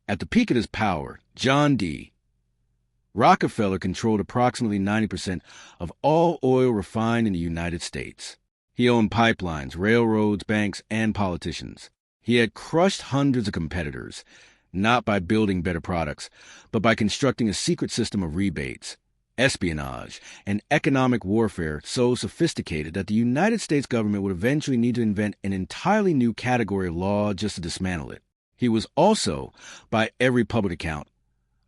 At the peak of his power, John D. Rockefeller controlled approximately 90% of all oil refined in the United States. He owned pipelines, railroads, banks, and politicians. He had crushed hundreds of competitors, not by building better products, but by constructing a secret system of rebates, espionage, and economic warfare so sophisticated that the United States government would eventually need to invent an entirely new category of law just to dismantle it. He was also, by every public account,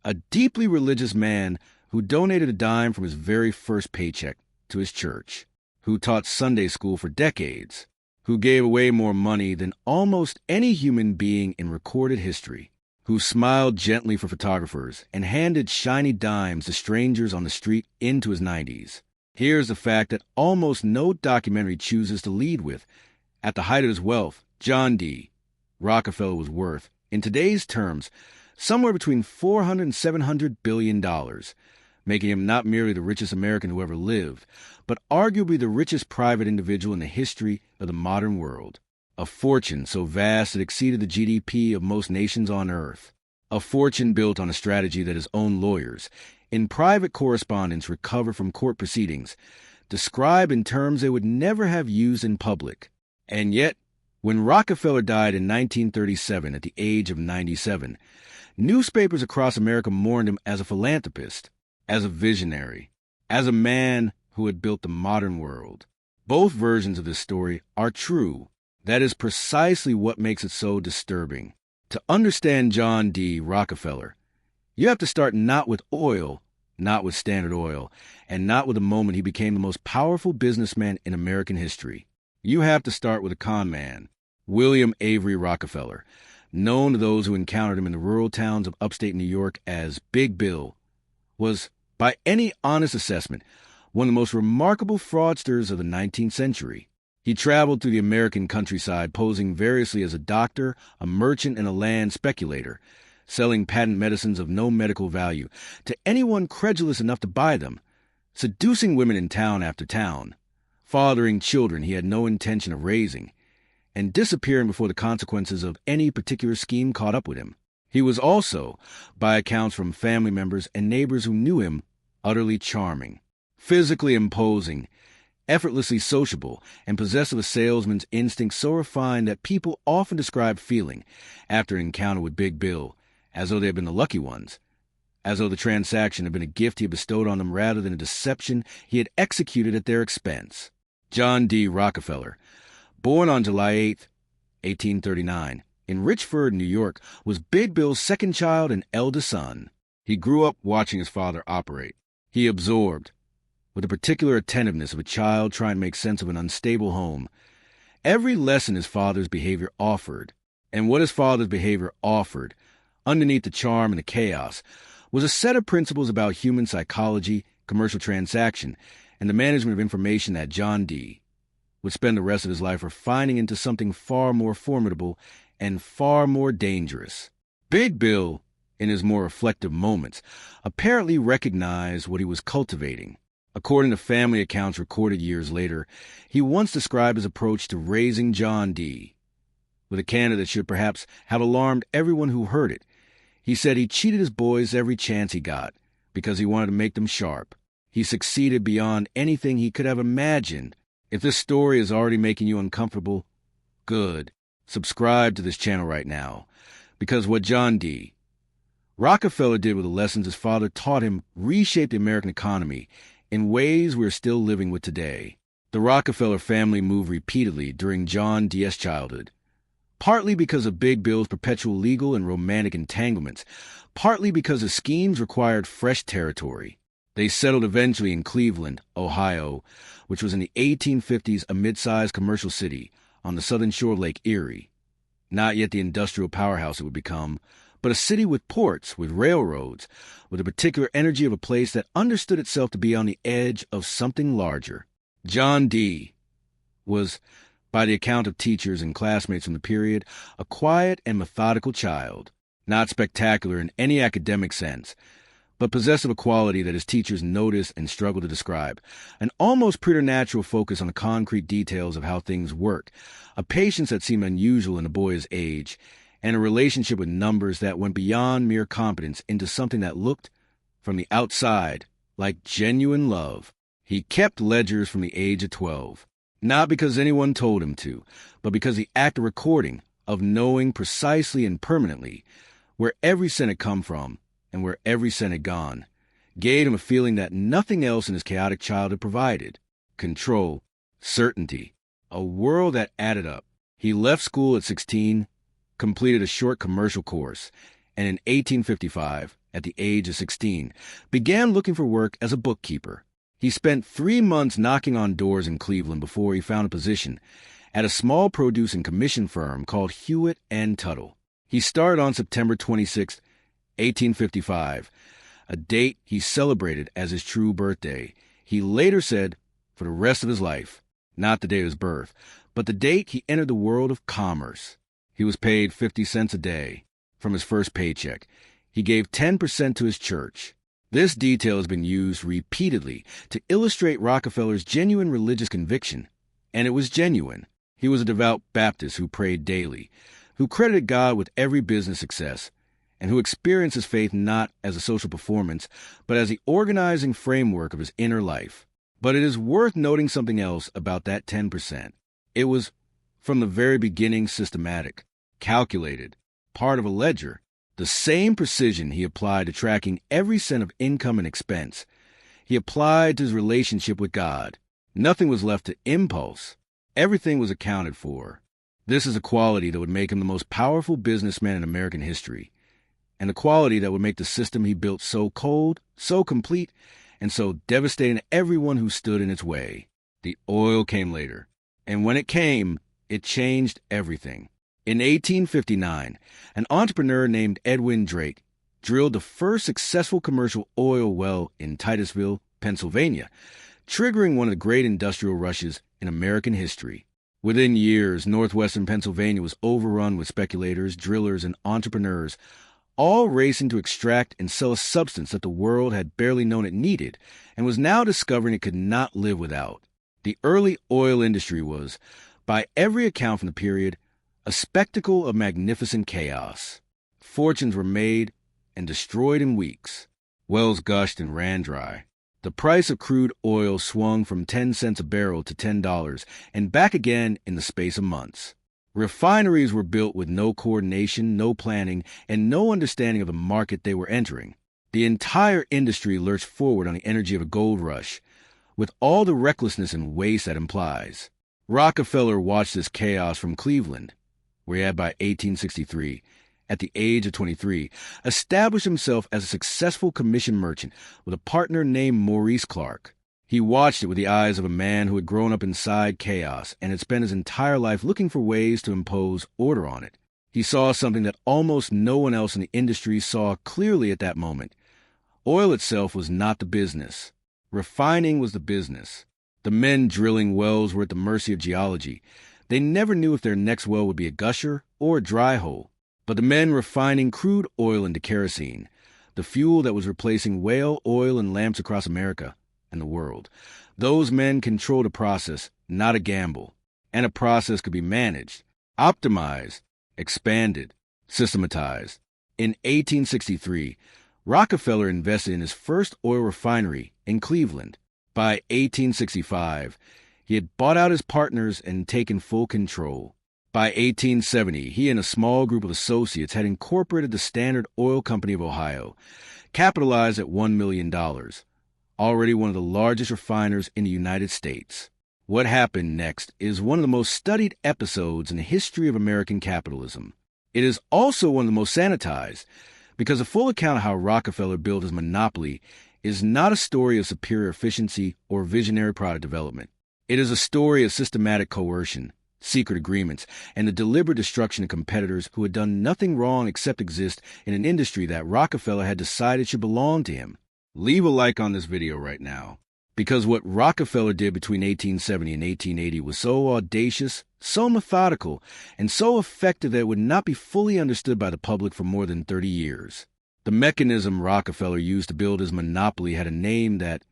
a deeply religious man who donated a dime from his very first paycheck to his church, who taught Sunday school for decades, who gave away more money than almost any human being in recorded history, who smiled gently for photographers and handed shiny dimes to strangers on the street into his 90s. Here's the fact that almost no documentary chooses to lead with. At the height of his wealth, John D. Rockefeller was worth, in today's terms, somewhere between $400 and $700 billion, making him not merely the richest American who ever lived, but arguably the richest private individual in the history of the modern world. A fortune so vast it exceeded the GDP of most nations on Earth. A fortune built on a strategy that his own lawyers, in private correspondence recovered from court proceedings, describe in terms they would never have used in public. And yet, when Rockefeller died in 1937 at the age of 97, newspapers across America mourned him as a philanthropist, as a visionary, as a man who had built the modern world. Both versions of this story are true. That is precisely what makes it so disturbing. To understand John D. Rockefeller, you have to start not with oil, not with Standard Oil, and not with the moment he became the most powerful businessman in American history. You have to start with a con man, William Avery Rockefeller, known to those who encountered him in the rural towns of upstate New York as Big Bill, was, by any honest assessment, one of the most remarkable fraudsters of the 19th century. He traveled through the American countryside posing variously as a doctor, a merchant, and a land speculator, selling patent medicines of no medical value to anyone credulous enough to buy them, seducing women in town after town, fathering children he had no intention of raising, and disappearing before the consequences of any particular scheme caught up with him. He was also, by accounts from family members and neighbors who knew him, utterly charming, physically imposing, effortlessly sociable, and possessed of a salesman's instinct so refined that people often described feeling, after an encounter with Big Bill, as though they had been the lucky ones, as though the transaction had been a gift he had bestowed on them rather than a deception he had executed at their expense. John D. Rockefeller, born on July 8, 1839, in Richford, New York, was Big Bill's second child and eldest son. He grew up watching his father operate. He absorbed, with the particular attentiveness of a child trying to make sense of an unstable home, every lesson his father's behavior offered. And what his father's behavior offered, underneath the charm and the chaos, was a set of principles about human psychology, commercial transaction, and the management of information that John D. would spend the rest of his life refining into something far more formidable and far more dangerous. Big Bill, in his more reflective moments, apparently recognized what he was cultivating. According to family accounts recorded years later, he once described his approach to raising John D. with a candor that should perhaps have alarmed everyone who heard it. He said he cheated his boys every chance he got because he wanted to make them sharp. He succeeded beyond anything he could have imagined. If this story is already making you uncomfortable, good. Subscribe to this channel right now, because what John D. Rockefeller did with the lessons his father taught him reshaped the American economy in ways we're still living with today. The Rockefeller family moved repeatedly during John D.'s childhood, partly because of Big Bill's perpetual legal and romantic entanglements, partly because his schemes required fresh territory. They settled eventually in Cleveland, Ohio, which was in the 1850s a mid-sized commercial city on the southern shore of Lake Erie. Not yet the industrial powerhouse it would become, but a city with ports, with railroads, with the particular energy of a place that understood itself to be on the edge of something larger. John D. was, by the account of teachers and classmates from the period, a quiet and methodical child, not spectacular in any academic sense, but possessed of a quality that his teachers noticed and struggled to describe, an almost preternatural focus on the concrete details of how things work, a patience that seemed unusual in a boy his age, and a relationship with numbers that went beyond mere competence into something that looked, from the outside, like genuine love. He kept ledgers from the age of 12, not because anyone told him to, but because the act of recording, of knowing precisely and permanently where every cent had come from and where every cent had gone, gave him a feeling that nothing else in his chaotic childhood provided. Control, certainty, a world that added up. He left school at 16, completed a short commercial course, and in 1855, at the age of 16, began looking for work as a bookkeeper. He spent 3 months knocking on doors in Cleveland before he found a position at a small produce and commission firm called Hewitt and Tuttle. He started on September 26, 1855, a date he celebrated as his true birthday. He later said, for the rest of his life, not the day of his birth, but the date he entered the world of commerce. He was paid 50 cents a day from his first paycheck. He gave 10% to his church. This detail has been used repeatedly to illustrate Rockefeller's genuine religious conviction, and it was genuine. He was a devout Baptist who prayed daily, who credited God with every business success, and who experienced his faith not as a social performance, but as the organizing framework of his inner life. But it is worth noting something else about that 10%. It was, from the very beginning, systematic, calculated, part of a ledger. The same precision he applied to tracking every cent of income and expense, he applied to his relationship with God. Nothing was left to impulse. Everything was accounted for. This is a quality that would make him the most powerful businessman in American history, and a quality that would make the system he built so cold, so complete, and so devastating to everyone who stood in its way. The oil came later, and when it came, it changed everything. In 1859, an entrepreneur named Edwin Drake drilled the first successful commercial oil well in Titusville, Pennsylvania, triggering one of the great industrial rushes in American history. Within years, northwestern Pennsylvania was overrun with speculators, drillers, and entrepreneurs, all racing to extract and sell a substance that the world had barely known it needed and was now discovering it could not live without. The early oil industry was, by every account from the period, a spectacle of magnificent chaos. Fortunes were made and destroyed in weeks. Wells gushed and ran dry. The price of crude oil swung from 10 cents a barrel to $10 and back again in the space of months. Refineries were built with no coordination, no planning, and no understanding of the market they were entering. The entire industry lurched forward on the energy of a gold rush, with all the recklessness and waste that implies. Rockefeller watched this chaos from Cleveland, where he had by 1863, at the age of 23, established himself as a successful commission merchant with a partner named Maurice Clark. He watched it with the eyes of a man who had grown up inside chaos and had spent his entire life looking for ways to impose order on it. He saw something that almost no one else in the industry saw clearly at that moment. Oil itself was not the business. Refining was the business. The men drilling wells were at the mercy of geology. They never knew if their next well would be a gusher or a dry hole. But the men refining crude oil into kerosene, the fuel that was replacing whale oil and lamps across America and the world, those men controlled a process, not a gamble. And a process could be managed, optimized, expanded, systematized. In 1863, Rockefeller invested in his first oil refinery in Cleveland. By 1865, he had bought out his partners and taken full control. By 1870, he and a small group of associates had incorporated the Standard Oil Company of Ohio, capitalized at $1 million, already one of the largest refiners in the United States. What happened next is one of the most studied episodes in the history of American capitalism. It is also one of the most sanitized, because a full account of how Rockefeller built his monopoly is not a story of superior efficiency or visionary product development. It is a story of systematic coercion, secret agreements, and the deliberate destruction of competitors who had done nothing wrong except exist in an industry that Rockefeller had decided should belong to him. Leave a like on this video right now, because what Rockefeller did between 1870 and 1880 was so audacious, so methodical, and so effective that it would not be fully understood by the public for more than 30 years. The mechanism Rockefeller used to build his monopoly had a name that,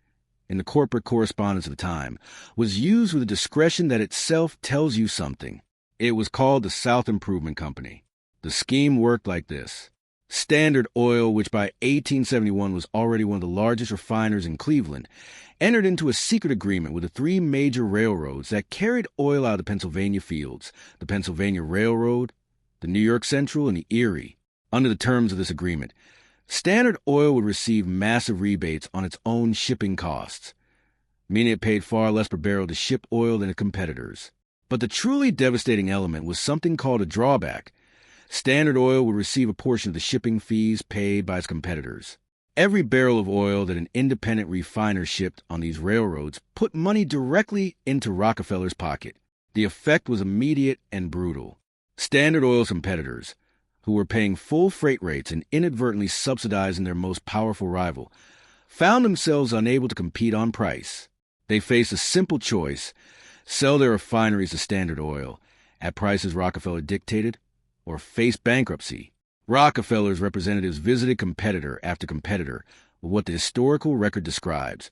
in the corporate correspondence of the time, was used with a discretion that itself tells you something. It was called the South Improvement Company. The scheme worked like this. Standard Oil, which by 1871 was already one of the largest refiners in Cleveland, entered into a secret agreement with the three major railroads that carried oil out of the Pennsylvania fields, the Pennsylvania Railroad, the New York Central, and the Erie. Under the terms of this agreement, Standard Oil would receive massive rebates on its own shipping costs, meaning it paid far less per barrel to ship oil than its competitors. But the truly devastating element was something called a drawback. Standard Oil would receive a portion of the shipping fees paid by its competitors. Every barrel of oil that an independent refiner shipped on these railroads put money directly into Rockefeller's pocket. The effect was immediate and brutal. Standard Oil's competitors, who were paying full freight rates and inadvertently subsidizing their most powerful rival, found themselves unable to compete on price. They faced a simple choice: sell their refineries to Standard Oil at prices Rockefeller dictated, or face bankruptcy. Rockefeller's representatives visited competitor after competitor with what the historical record describes,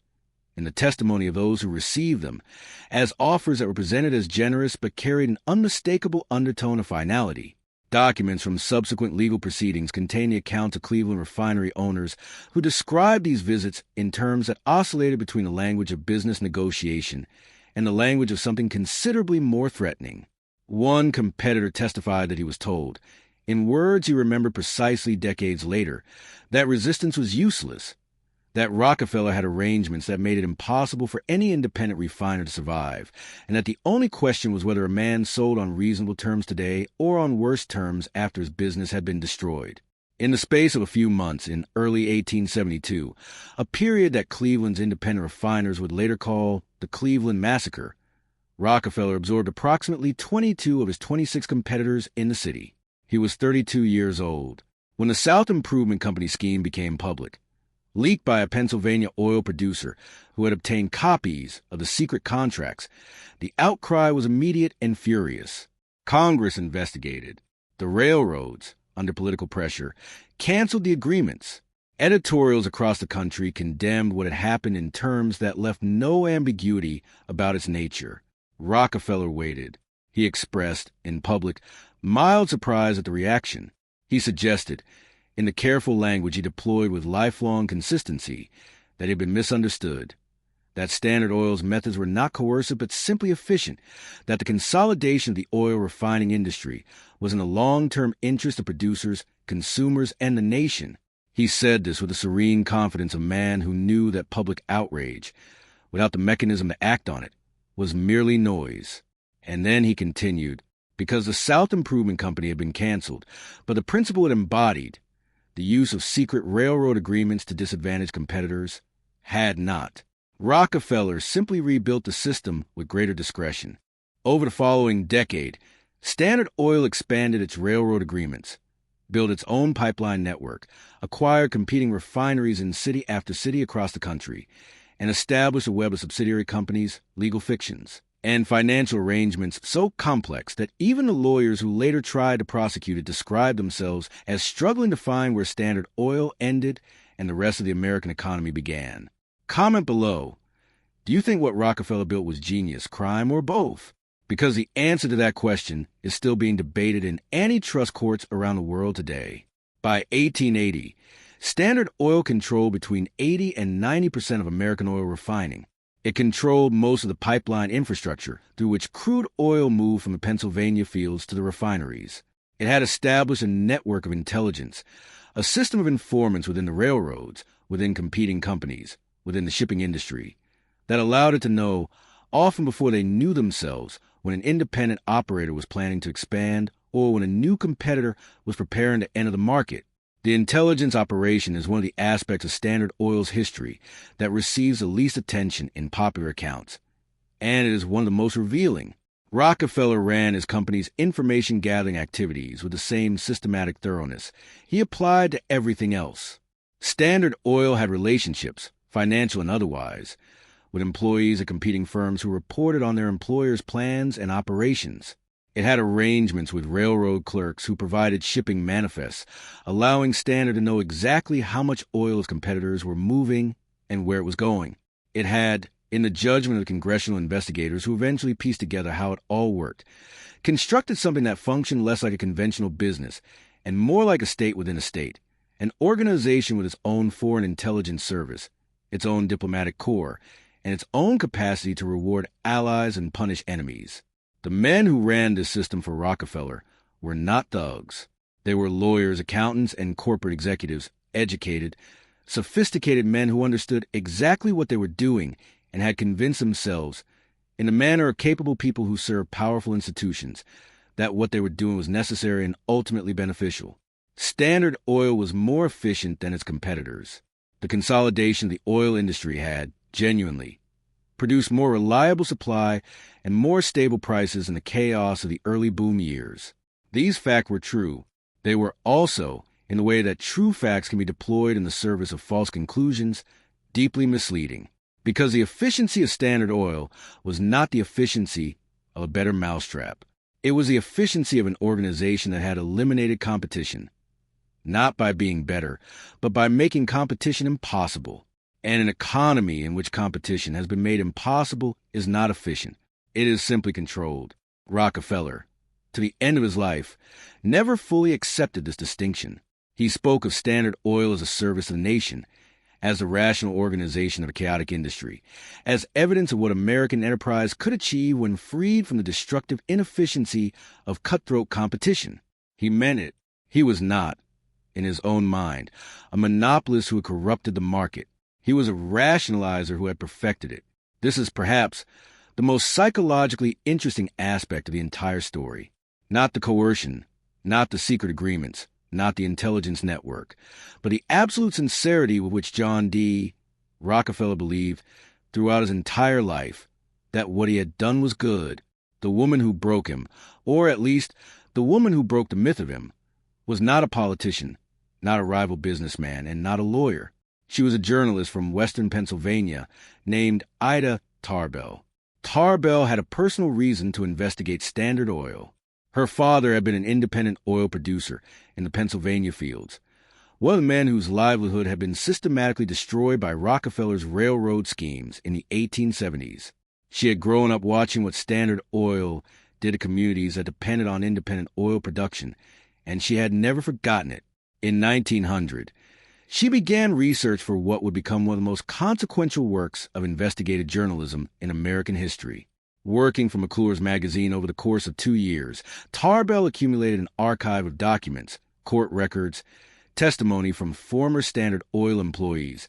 in the testimony of those who received them, as offers that were presented as generous but carried an unmistakable undertone of finality. Documents from subsequent legal proceedings contain the accounts of Cleveland refinery owners who described these visits in terms that oscillated between the language of business negotiation and the language of something considerably more threatening. One competitor testified that he was told, in words he remembered precisely decades later, that resistance was useless, that Rockefeller had arrangements that made it impossible for any independent refiner to survive, and that the only question was whether a man sold on reasonable terms today or on worse terms after his business had been destroyed. In the space of a few months in early 1872, a period that Cleveland's independent refiners would later call the Cleveland Massacre, Rockefeller absorbed approximately 22 of his 26 competitors in the city. He was 32 years old when the South Improvement Company scheme became public, leaked by a Pennsylvania oil producer who had obtained copies of the secret contracts. The outcry was immediate and furious. Congress investigated. The railroads, under political pressure, canceled the agreements. Editorials across the country condemned what had happened in terms that left no ambiguity about its nature. Rockefeller waited. He expressed, in public, mild surprise at the reaction. He suggested, in the careful language he deployed with lifelong consistency, that he had been misunderstood, that Standard Oil's methods were not coercive but simply efficient, that the consolidation of the oil refining industry was in the long-term interest of producers, consumers, and the nation. He said this with the serene confidence of a man who knew that public outrage, without the mechanism to act on it, was merely noise. And then he continued, because the South Improvement Company had been canceled, but the principle it embodied, the use of secret railroad agreements to disadvantage competitors, had not. Rockefeller simply rebuilt the system with greater discretion. Over the following decade, Standard Oil expanded its railroad agreements, built its own pipeline network, acquired competing refineries in city after city across the country, and established a web of subsidiary companies, legal fictions, and financial arrangements so complex that even the lawyers who later tried to prosecute it described themselves as struggling to find where Standard Oil ended and the rest of the American economy began. Comment below, do you think what Rockefeller built was genius, crime, or both? Because the answer to that question is still being debated in antitrust courts around the world today. By 1880, Standard Oil controlled between 80 and 90% of American oil refining. It controlled most of the pipeline infrastructure through which crude oil moved from the Pennsylvania fields to the refineries. It had established a network of intelligence, a system of informants within the railroads, within competing companies, within the shipping industry, that allowed it to know, often before they knew themselves, when an independent operator was planning to expand or when a new competitor was preparing to enter the market. The intelligence operation is one of the aspects of Standard Oil's history that receives the least attention in popular accounts, and it is one of the most revealing. Rockefeller ran his company's information-gathering activities with the same systematic thoroughness he applied to everything else. Standard Oil had relationships, financial and otherwise, with employees of competing firms who reported on their employers' plans and operations. It had arrangements with railroad clerks who provided shipping manifests, allowing Standard to know exactly how much oil its competitors were moving and where it was going. It had in the judgment of the congressional investigators who eventually pieced together how it all worked, constructed something that functioned less like a conventional business and more like a state within a state, an organization with its own foreign intelligence service, its own diplomatic corps, and its own capacity to reward allies and punish enemies. The men who ran this system for Rockefeller were not thugs. They were lawyers, accountants, and corporate executives, educated, sophisticated men who understood exactly what they were doing and had convinced themselves, in the manner of capable people who serve powerful institutions, that what they were doing was necessary and ultimately beneficial. Standard Oil was more efficient than its competitors. The consolidation of the oil industry had, genuinely, produced more reliable supply and more stable prices in the chaos of the early boom years. These facts were true. They were also, in the way that true facts can be deployed in the service of false conclusions, deeply misleading. Because the efficiency of Standard Oil was not the efficiency of a better mousetrap. It was the efficiency of an organization that had eliminated competition, not by being better, but by making competition impossible. And an economy in which competition has been made impossible is not efficient. It is simply controlled. Rockefeller, to the end of his life, never fully accepted this distinction. He spoke of Standard Oil as a service to the nation, as the rational organization of a chaotic industry, as evidence of what American enterprise could achieve when freed from the destructive inefficiency of cutthroat competition. He meant it. He was not, in his own mind, a monopolist who had corrupted the market. He was a rationalizer who had perfected it. This is perhaps the most psychologically interesting aspect of the entire story. Not the coercion, not the secret agreements, not the intelligence network, but the absolute sincerity with which John D. Rockefeller believed throughout his entire life that what he had done was good. The woman who broke him, or at least the woman who broke the myth of him, was not a politician, not a rival businessman, and not a lawyer. She was a journalist from western Pennsylvania named Ida Tarbell. Tarbell had a personal reason to investigate Standard Oil. Her father had been an independent oil producer in the Pennsylvania fields, one of the men whose livelihood had been systematically destroyed by Rockefeller's railroad schemes in the 1870s. She had grown up watching what Standard Oil did to communities that depended on independent oil production, and she had never forgotten it. In 1900, she began research for what would become one of the most consequential works of investigative journalism in American history. Working for McClure's magazine over the course of 2 years, Tarbell accumulated an archive of documents, court records, testimony from former Standard Oil employees,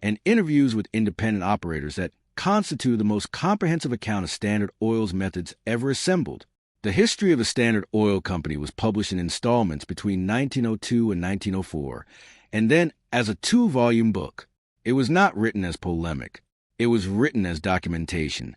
and interviews with independent operators that constituted the most comprehensive account of Standard Oil's methods ever assembled. The history of the Standard Oil Company was published in installments between 1902 and 1904, and then as a 2-volume book. It was not written as polemic. It was written as documentation,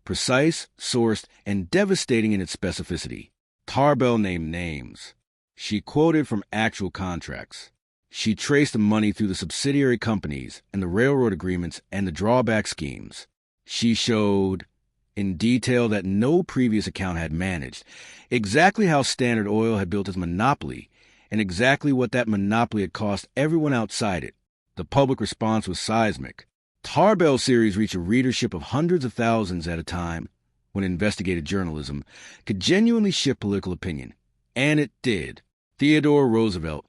precise, sourced, and devastating in its specificity. Tarbell named names. She quoted from actual contracts. She traced the money through the subsidiary companies and the railroad agreements and the drawback schemes. She showed, in detail that no previous account had managed, exactly how Standard Oil had built its monopoly and exactly what that monopoly had cost everyone outside it. The public response was seismic. Tarbell's series reached a readership of hundreds of thousands at a time when investigative journalism could genuinely shift political opinion. And it did. Theodore Roosevelt,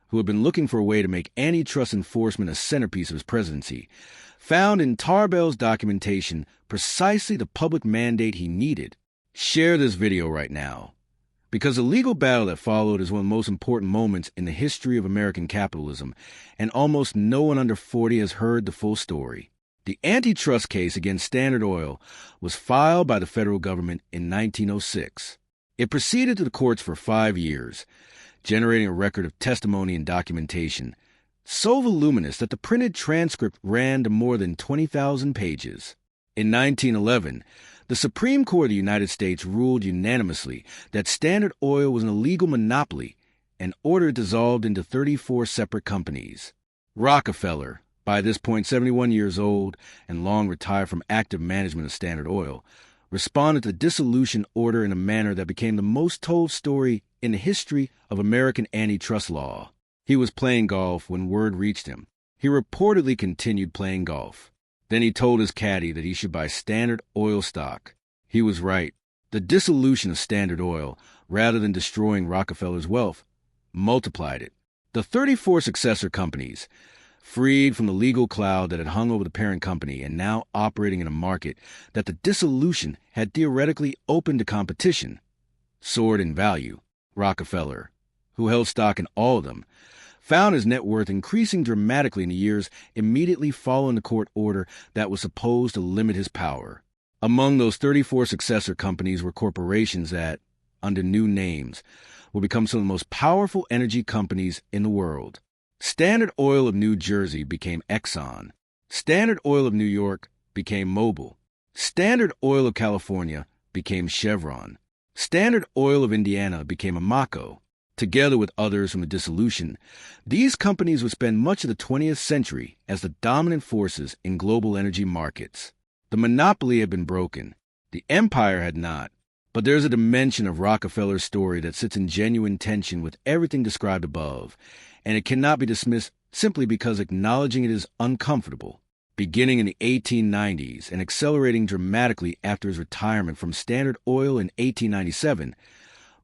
who had been looking for a way to make antitrust enforcement a centerpiece of his presidency, found in Tarbell's documentation precisely the public mandate he needed. Share this video right now, because the legal battle that followed is one of the most important moments in the history of American capitalism, and almost no one under 40 has heard the full story. The antitrust case against Standard Oil was filed by the federal government in 1906. It proceeded to the courts for 5 years, generating a record of testimony and documentation so voluminous that the printed transcript ran to more than 20,000 pages. In 1911, the Supreme Court of the United States ruled unanimously that Standard Oil was an illegal monopoly and ordered it dissolved into 34 separate companies. Rockefeller, by this point 71 years old and long retired from active management of Standard Oil, responded to the dissolution order in a manner that became the most told story in the history of American antitrust law. He was playing golf when word reached him. He reportedly continued playing golf. Then he told his caddy that he should buy Standard Oil stock. He was right. The dissolution of Standard Oil, rather than destroying Rockefeller's wealth, multiplied it. The 34 successor companies, freed from the legal cloud that had hung over the parent company and now operating in a market that the dissolution had theoretically opened to competition, soared in value. Rockefeller, who held stock in all of them, found his net worth increasing dramatically in the years immediately following the court order that was supposed to limit his power. Among those 34 successor companies were corporations that, under new names, will become some of the most powerful energy companies in the world. Standard Oil of New Jersey became Exxon. Standard Oil of New York became Mobil. Standard Oil of California became Chevron. Standard Oil of Indiana became Amoco. Together with others from the dissolution, these companies would spend much of the 20th century as the dominant forces in global energy markets. The monopoly had been broken. The empire had not. But there's a dimension of Rockefeller's story that sits in genuine tension with everything described above, and it cannot be dismissed simply because acknowledging it is uncomfortable. Beginning in the 1890s and accelerating dramatically after his retirement from Standard Oil in 1897,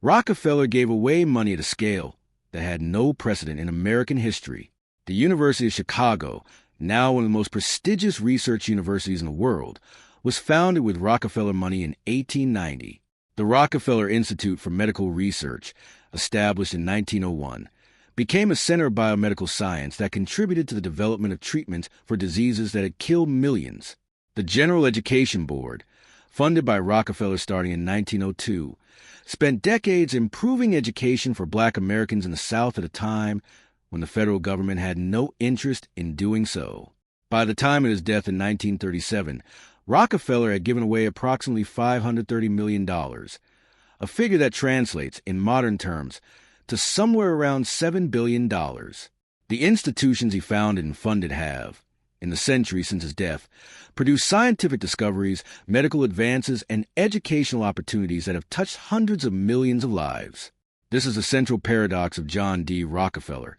Rockefeller gave away money at a scale that had no precedent in American history. The University of Chicago, now one of the most prestigious research universities in the world, was founded with Rockefeller money in 1890. The Rockefeller Institute for Medical Research, established in 1901, became a center of biomedical science that contributed to the development of treatments for diseases that had killed millions. The General Education Board, funded by Rockefeller starting in 1902, spent decades improving education for Black Americans in the South at a time when the federal government had no interest in doing so. By the time of his death in 1937, Rockefeller had given away approximately $530 million, a figure that translates, in modern terms, to somewhere around $7 billion. The institutions he founded and funded have, in the century since his death, produced scientific discoveries, medical advances, and educational opportunities that have touched hundreds of millions of lives. This is a central paradox of John D. Rockefeller,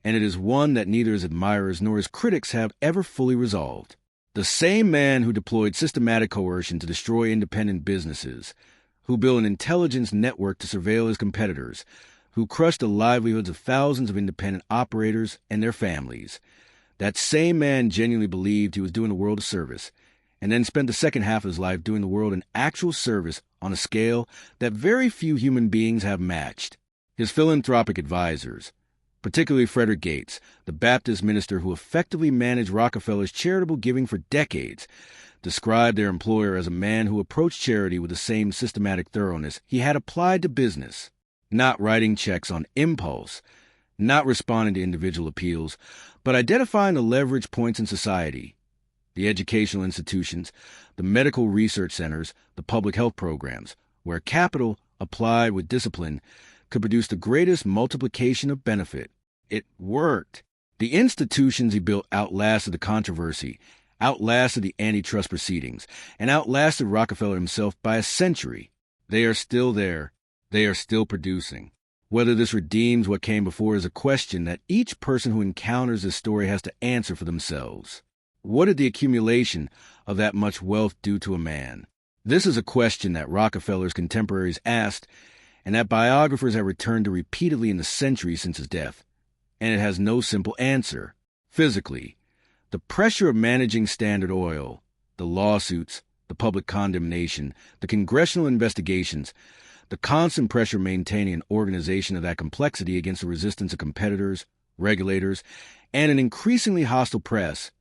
and it is one that neither his admirers nor his critics have ever fully resolved. The same man who deployed systematic coercion to destroy independent businesses, who built an intelligence network to surveil his competitors, who crushed the livelihoods of thousands of independent operators and their families. That same man genuinely believed he was doing the world a service, and then spent the second half of his life doing the world an actual service on a scale that very few human beings have matched. His philanthropic advisors, particularly Frederick Gates, the Baptist minister who effectively managed Rockefeller's charitable giving for decades, described their employer as a man who approached charity with the same systematic thoroughness he had applied to business, not writing checks on impulse, not responding to individual appeals, but identifying the leverage points in society, the educational institutions, the medical research centers, the public health programs, where capital, applied with discipline, could produce the greatest multiplication of benefit. It worked. The institutions he built outlasted the controversy, outlasted the antitrust proceedings, and outlasted Rockefeller himself by a century. They are still there. They are still producing. Whether this redeems what came before is a question that each person who encounters this story has to answer for themselves. What did the accumulation of that much wealth do to a man? This is a question that Rockefeller's contemporaries asked, and that biographers have returned to repeatedly in the centuries since his death. And it has no simple answer. Physically, the pressure of managing Standard Oil, the lawsuits, the public condemnation, the congressional investigations, the constant pressure maintaining an organization of that complexity against the resistance of competitors, regulators, and an increasingly hostile press,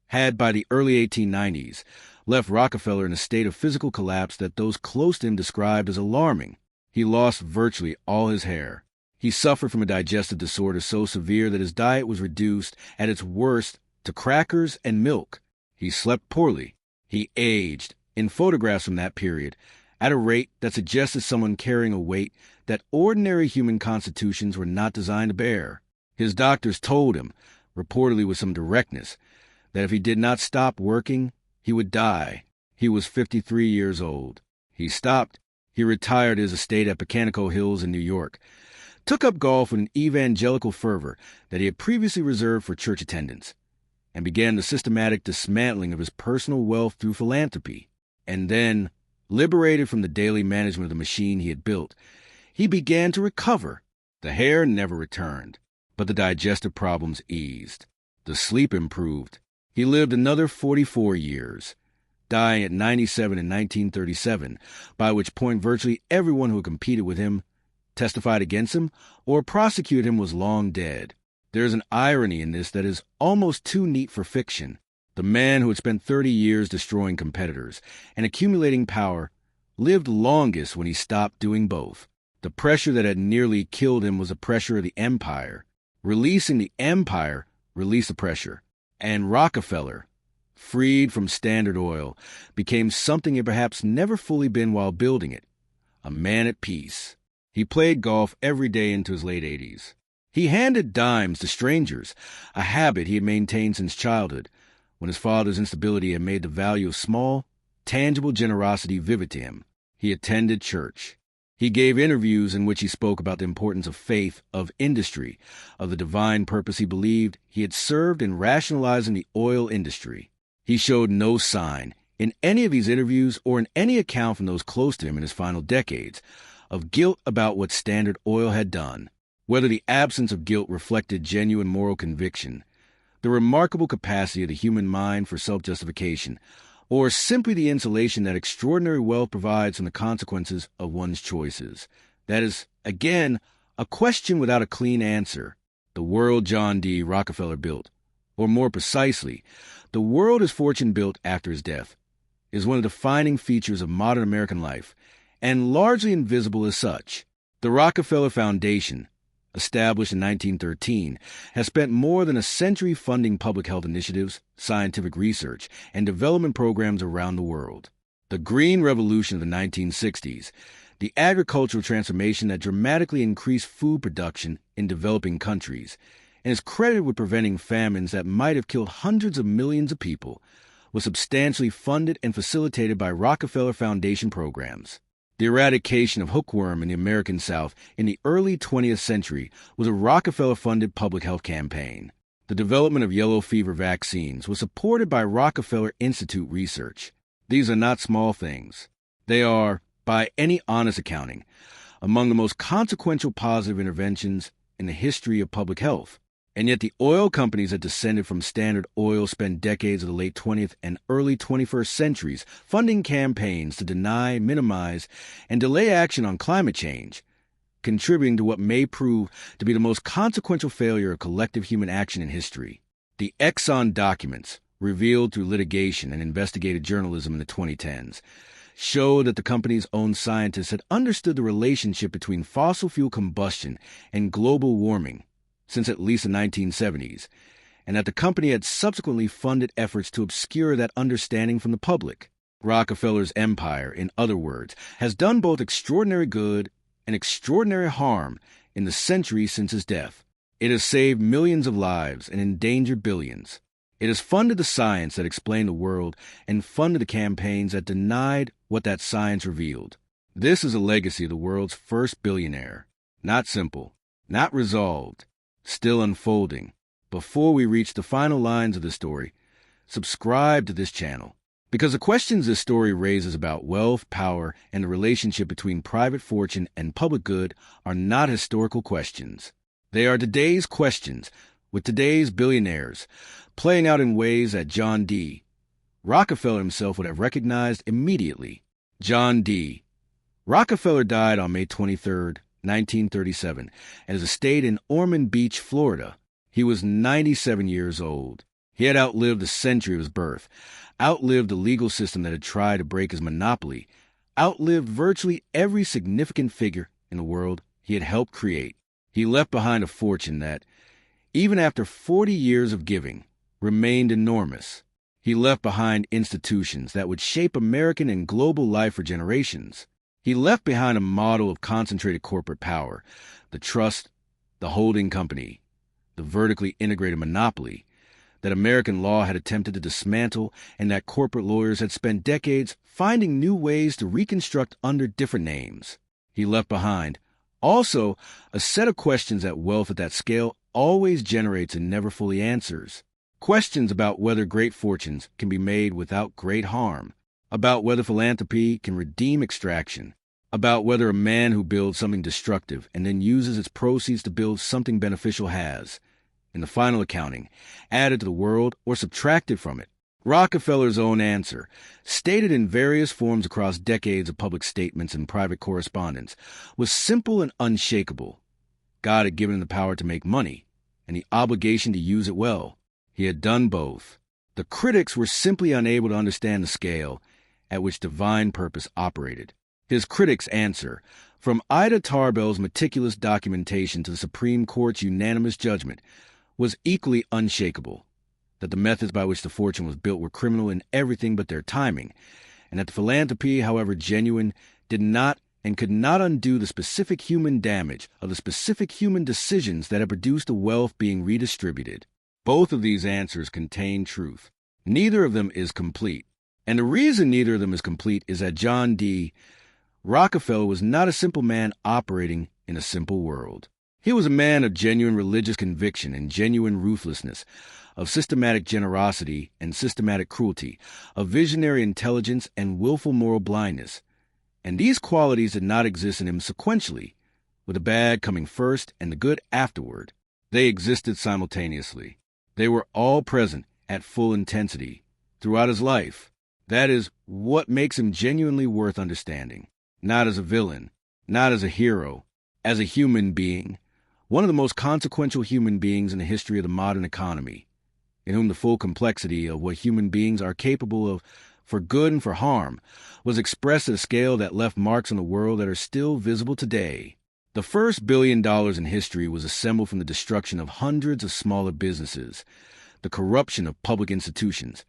had by the early 1890s left Rockefeller in a state of physical collapse that those close to him described as alarming. He lost virtually all his hair. He suffered from a digestive disorder so severe that his diet was reduced, at its worst, to crackers and milk. He slept poorly. He aged, in photographs from that period, at a rate that suggested someone carrying a weight that ordinary human constitutions were not designed to bear. His doctors told him, reportedly with some directness, that if he did not stop working, he would die. He was 53 years old. He stopped. He retired his estate at Pecanico Hills in New York, took up golf with an evangelical fervor that he had previously reserved for church attendance. and began the systematic dismantling of his personal wealth through philanthropy. And then, liberated from the daily management of the machine he had built, he began to recover. The hair never returned, but the digestive problems eased. The sleep improved. He lived another 44 years, dying at 97 in 1937, by which point virtually everyone who competed with him, testified against him, or prosecuted him was long dead. There is an irony in this that is almost too neat for fiction. The man who had spent 30 years destroying competitors and accumulating power lived longest when he stopped doing both. The pressure that had nearly killed him was the pressure of the empire. Releasing the empire released the pressure. And Rockefeller, freed from Standard Oil, became something he had perhaps never fully been while building it, a man at peace. He played golf every day into his late 80s. He handed dimes to strangers, a habit he had maintained since childhood, when his father's instability had made the value of small, tangible generosity vivid to him. He attended church. He gave interviews in which he spoke about the importance of faith, of industry, of the divine purpose he believed he had served in rationalizing the oil industry. He showed no sign, in any of these interviews or in any account from those close to him in his final decades, of guilt about what Standard Oil had done. Whether the absence of guilt reflected genuine moral conviction, the remarkable capacity of the human mind for self-justification, or simply the insulation that extraordinary wealth provides from the consequences of one's choices. That is, again, a question without a clean answer. The world John D. Rockefeller built, or more precisely, the world his fortune built after his death, is one of the defining features of modern American life, and largely invisible as such. The Rockefeller Foundation, established in 1913, has spent more than a century funding public health initiatives, scientific research, and development programs around the world. The Green Revolution of the 1960s, the agricultural transformation that dramatically increased food production in developing countries, and is credited with preventing famines that might have killed hundreds of millions of people, was substantially funded and facilitated by Rockefeller Foundation programs. The eradication of hookworm in the American South in the early 20th century was a Rockefeller-funded public health campaign. The development of yellow fever vaccines was supported by Rockefeller Institute research. These are not small things. They are, by any honest accounting, among the most consequential positive interventions in the history of public health. And yet the oil companies that descended from Standard Oil spent decades of the late 20th and early 21st centuries funding campaigns to deny, minimize, and delay action on climate change, contributing to what may prove to be the most consequential failure of collective human action in history. The Exxon documents, revealed through litigation and investigative journalism in the 2010s, show that the company's own scientists had understood the relationship between fossil fuel combustion and global warming since at least the 1970s, and that the company had subsequently funded efforts to obscure that understanding from the public. Rockefeller's empire, in other words, has done both extraordinary good and extraordinary harm in the centuries since his death. It has saved millions of lives and endangered billions. It has funded the science that explained the world and funded the campaigns that denied what that science revealed. This is a legacy of the world's first billionaire. Not simple, not resolved, still unfolding. Before we reach the final lines of the story, subscribe to this channel, because the questions this story raises about wealth, power, and the relationship between private fortune and public good are not historical questions. They are today's questions, with today's billionaires, playing out in ways that John D. Rockefeller himself would have recognized immediately. John D. Rockefeller died on May 23, 1937, at his estate in Ormond Beach, Florida. He was 97 years old. He had outlived the century of his birth, outlived the legal system that had tried to break his monopoly, outlived virtually every significant figure in the world he had helped create. He left behind a fortune that, even after 40 years of giving, remained enormous. He left behind institutions that would shape American and global life for generations. He left behind a model of concentrated corporate power, the trust, the holding company, the vertically integrated monopoly that American law had attempted to dismantle and that corporate lawyers had spent decades finding new ways to reconstruct under different names. He left behind, also, a set of questions that wealth at that scale always generates and never fully answers. Questions about whether great fortunes can be made without great harm, about whether philanthropy can redeem extraction, about whether a man who builds something destructive and then uses its proceeds to build something beneficial has, in the final accounting, added to the world or subtracted from it. Rockefeller's own answer, stated in various forms across decades of public statements and private correspondence, was simple and unshakable. God had given him the power to make money and the obligation to use it well. He had done both. The critics were simply unable to understand the scale at which divine purpose operated. His critics' answer, from Ida Tarbell's meticulous documentation to the Supreme Court's unanimous judgment, was equally unshakable, that the methods by which the fortune was built were criminal in everything but their timing, and that the philanthropy, however genuine, did not and could not undo the specific human damage of the specific human decisions that had produced the wealth being redistributed. Both of these answers contain truth. Neither of them is complete. And the reason neither of them is complete is that John D. Rockefeller was not a simple man operating in a simple world. He was a man of genuine religious conviction and genuine ruthlessness, of systematic generosity and systematic cruelty, of visionary intelligence and willful moral blindness. And these qualities did not exist in him sequentially, with the bad coming first and the good afterward. They existed simultaneously. They were all present at full intensity throughout his life. That is what makes him genuinely worth understanding. Not as a villain, not as a hero, as a human being, one of the most consequential human beings in the history of the modern economy, in whom the full complexity of what human beings are capable of for good and for harm was expressed at a scale that left marks on the world that are still visible today. The first $1 billion in history was assembled from the destruction of hundreds of smaller businesses, the corruption of public institutions,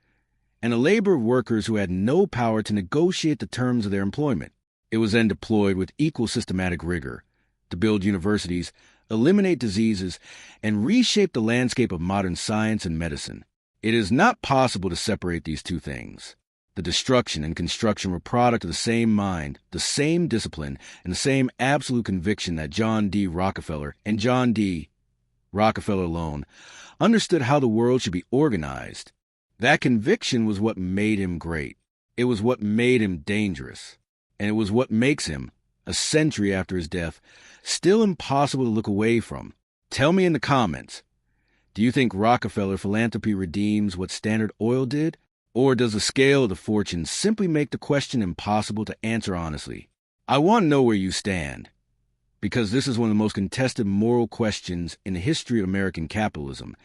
and the labor of workers who had no power to negotiate the terms of their employment. It was then deployed with equal systematic rigor to build universities, eliminate diseases, and reshape the landscape of modern science and medicine. It is not possible to separate these two things. The destruction and construction were product of the same mind, the same discipline, and the same absolute conviction that John D. Rockefeller and John D. Rockefeller alone understood how the world should be organized. That conviction was what made him great. It was what made him dangerous. And it was what makes him, a century after his death, still impossible to look away from. Tell me in the comments, do you think Rockefeller philanthropy redeems what Standard Oil did? Or does the scale of the fortune simply make the question impossible to answer honestly? I want to know where you stand, because this is one of the most contested moral questions in the history of American capitalism,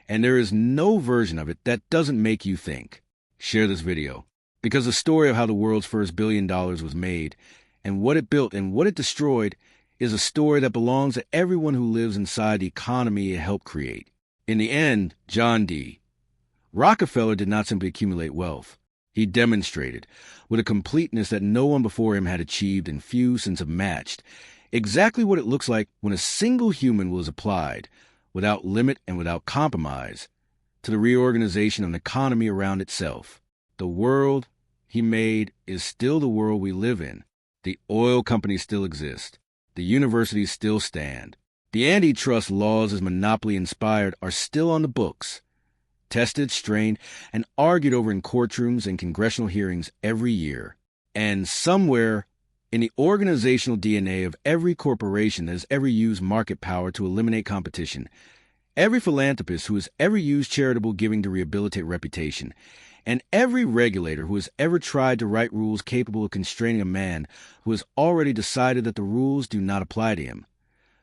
and there is no version of it that doesn't make you think. Share this video, because the story of how the world's first $1 billion was made, and what it built and what it destroyed, is a story that belongs to everyone who lives inside the economy it helped create. In the end, John D. Rockefeller did not simply accumulate wealth. He demonstrated, with a completeness that no one before him had achieved and few since have matched, exactly what it looks like when a single human will is applied, without limit and without compromise, to the reorganization of an economy around itself. The world he made is still the world we live in. The oil companies still exist. The universities still stand. The antitrust laws, as monopoly-inspired, are still on the books, tested, strained, and argued over in courtrooms and congressional hearings every year. And somewhere in the organizational DNA of every corporation that has ever used market power to eliminate competition, every philanthropist who has ever used charitable giving to rehabilitate reputation, and every regulator who has ever tried to write rules capable of constraining a man who has already decided that the rules do not apply to him,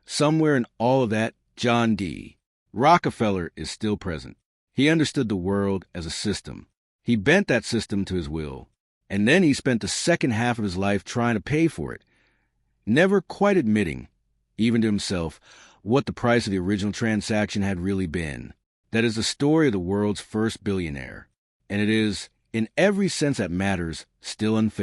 somewhere in all of that, John D. Rockefeller is still present. He understood the world as a system. He bent that system to his will. And then he spent the second half of his life trying to pay for it, never quite admitting, even to himself, what the price of the original transaction had really been. That is the story of the world's first billionaire. And it is, in every sense that matters, still unfinished.